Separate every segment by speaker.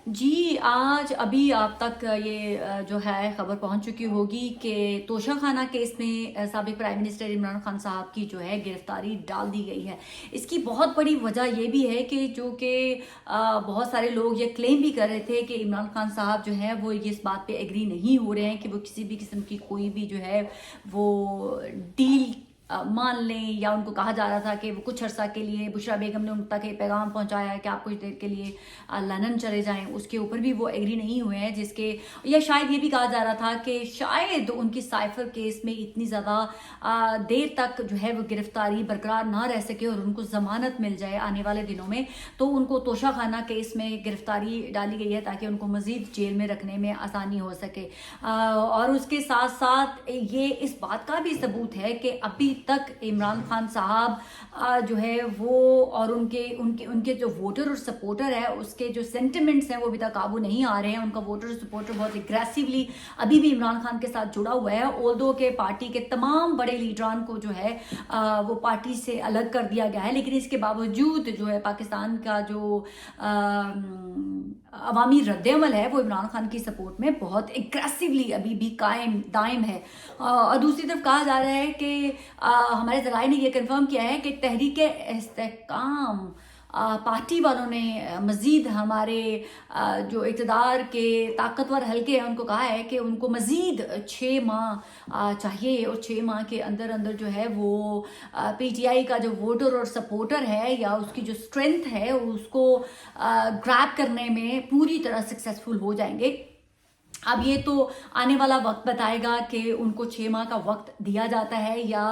Speaker 1: جی، آج ابھی آپ تک یہ جو ہے خبر پہنچ چکی ہوگی کہ توشہ خانہ کیس میں سابق پرائم منسٹر عمران خان صاحب کی جو ہے گرفتاری ڈال دی گئی ہے۔ اس کی بہت بڑی وجہ یہ بھی ہے کہ جو کہ بہت سارے لوگ یہ کلیم بھی کر رہے تھے کہ عمران خان صاحب جو ہیں وہ اس بات پہ ایگری نہیں ہو رہے ہیں کہ وہ کسی بھی قسم کی کوئی بھی جو ہے وہ ڈیل مان لیں، یا ان کو کہا جا رہا تھا کہ وہ کچھ عرصہ کے لیے بشرا بیگم نے ان تک یہ پیغام پہنچایا ہے کہ آپ کچھ دیر کے لیے لندن چلے جائیں، اس کے اوپر بھی وہ ایگری نہیں ہوئے ہیں، جس کے یا شاید یہ بھی کہا جا رہا تھا کہ شاید ان کی سائفر کیس میں اتنی زیادہ دیر تک جو ہے وہ گرفتاری برقرار نہ رہ سکے اور ان کو ضمانت مل جائے آنے والے دنوں میں، تو ان کو توشہ خانہ کیس میں گرفتاری ڈالی گئی ہے تاکہ ان کو مزید جیل میں رکھنے میں آسانی ہو سکے۔ اور اس کے ساتھ ساتھ یہ اس بات کا بھی ثبوت ہے کہ ابھی تک عمران خان صاحب جو ہے وہ اور ان کے جو ووٹر اور سپورٹر ہے، اس کے جو سینٹیمنٹس ہیں وہ ابھی تک قابو نہیں آ رہے ہیں۔ ان کا ووٹر اور سپورٹر بہت اگریسولی ابھی بھی عمران خان کے ساتھ جڑا ہوا ہے، اولدو کہ پارٹی کے تمام بڑے لیڈران کو جو ہے وہ پارٹی سے الگ کر دیا گیا ہے، لیکن اس کے باوجود جو ہے پاکستان کا جو عوامی رد عمل ہے وہ عمران خان کی سپورٹ میں بہت اگریسولی ابھی بھی قائم دائم ہے۔ اور دوسری طرف کہا جا رہا ہے کہ ہمارے ذرائع نے یہ کنفرم کیا ہے کہ تحریک استحکام پارٹی والوں نے مزید ہمارے جو اقتدار کے طاقتور حلقے ہیں ان کو کہا ہے کہ ان کو مزید 6 ماہ چاہیے، اور 6 ماہ کے اندر اندر جو ہے وہ پی ٹی آئی کا جو ووٹر اور سپورٹر ہے یا اس کی جو اسٹرینتھ ہے اس کو گریب کرنے میں پوری طرح سکسیسفل ہو جائیں گے۔ اب یہ تو آنے والا وقت بتائے گا کہ ان کو 6 ماہ کا وقت دیا جاتا ہے یا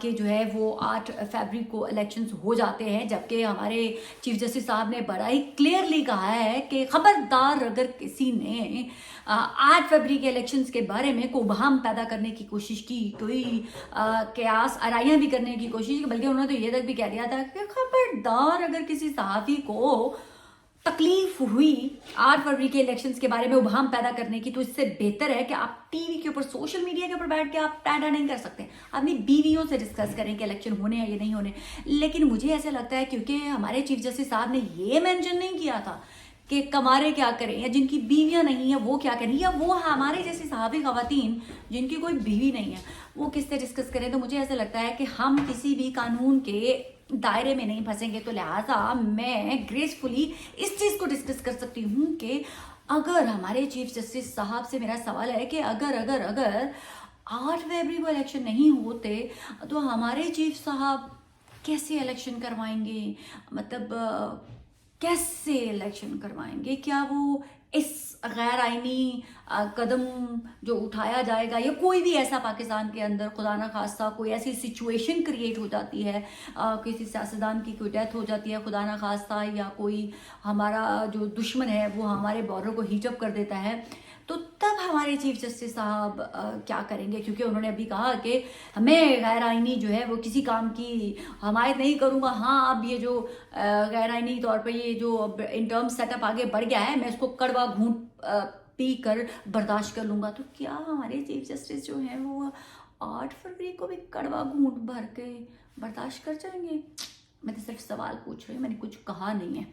Speaker 1: کہ جو ہے وہ 8 فروری کو الیکشنز ہو جاتے ہیں، جبکہ ہمارے چیف جسٹس صاحب نے بڑا ہی کلیئرلی کہا ہے کہ خبردار اگر کسی نے 8 فروری کے الیکشنز کے بارے میں کوئی ابہام پیدا کرنے کی کوشش کی، کوئی قیاس آرائیاں بھی کرنے کی کوشش کی، بلکہ انہوں نے تو یہ تک بھی کہہ دیا تھا کہ خبردار اگر کسی صحافی کو تکلیف ہوئی 8 فروری کے الیکشنز کے بارے میں ابہام پیدا کرنے کی، تو اس سے بہتر ہے کہ آپ ٹی وی کے اوپر سوشل میڈیا کے اوپر بیٹھ کے آپ ٹائڈا نہیں کر سکتے، اپنی بیویوں سے ڈسکس کریں کہ الیکشن ہونے ہیں یا نہیں ہونے۔ لیکن مجھے ایسا لگتا ہے کیونکہ ہمارے چیف جسٹس صاحب نے یہ مینشن نہیں کیا تھا کہ کمارے کیا کریں یا جن کی بیویاں نہیں ہیں وہ کیا کریں، یا وہ ہمارے جیسی صحافی خواتین جن کی کوئی بیوی نہیں ہے وہ کس سے ڈسکس کریں، تو مجھے ایسا لگتا ہے کہ ہم کسی بھی قانون کے دائرے میں نہیں پھنسیں گے، تو لہٰذا میں گریسفلی اس چیز کو ڈسکس کر سکتی ہوں کہ اگر ہمارے چیف جسٹس صاحب سے میرا سوال ہے کہ اگر 8 فروری کو الیکشن نہیں ہوتے تو ہمارے چیف صاحب کیسے الیکشن کروائیں گے، مطلب کیسے الیکشن کروائیں گے؟ کیا وہ اس غیر آئینی قدم جو اٹھایا جائے گا، یا کوئی بھی ایسا پاکستان کے اندر خدا نہ خواستہ کوئی ایسی سچویشن کریٹ ہو جاتی ہے، کسی سیاستدان کی کوئی ڈیتھ ہو جاتی ہے خدا نہ خواستہ، یا کوئی ہمارا جو دشمن ہے وہ ہمارے بارڈر کو ہیٹ اپ کر دیتا ہے، تو تب ہمارے چیف جسٹس صاحب کیا کریں گے؟ کیونکہ انہوں نے ابھی کہا کہ میں غیر آئینی جو ہے وہ کسی کام کی حمایت نہیں کروں گا، ہاں اب یہ جو غیر آئینی طور پہ یہ جو انٹرم سیٹ اپ آگے بڑھ گیا ہے میں اس کو کڑوا گھونٹ پی کر برداشت کر لوں گا۔ تو کیا ہمارے چیف جسٹس جو ہیں وہ 8 فروری کو بھی کڑوا گھونٹ بھر کے برداشت کر جائیں گے؟ میں تو صرف سوال پوچھ رہی ہوں، میں نے کچھ کہا نہیں ہے۔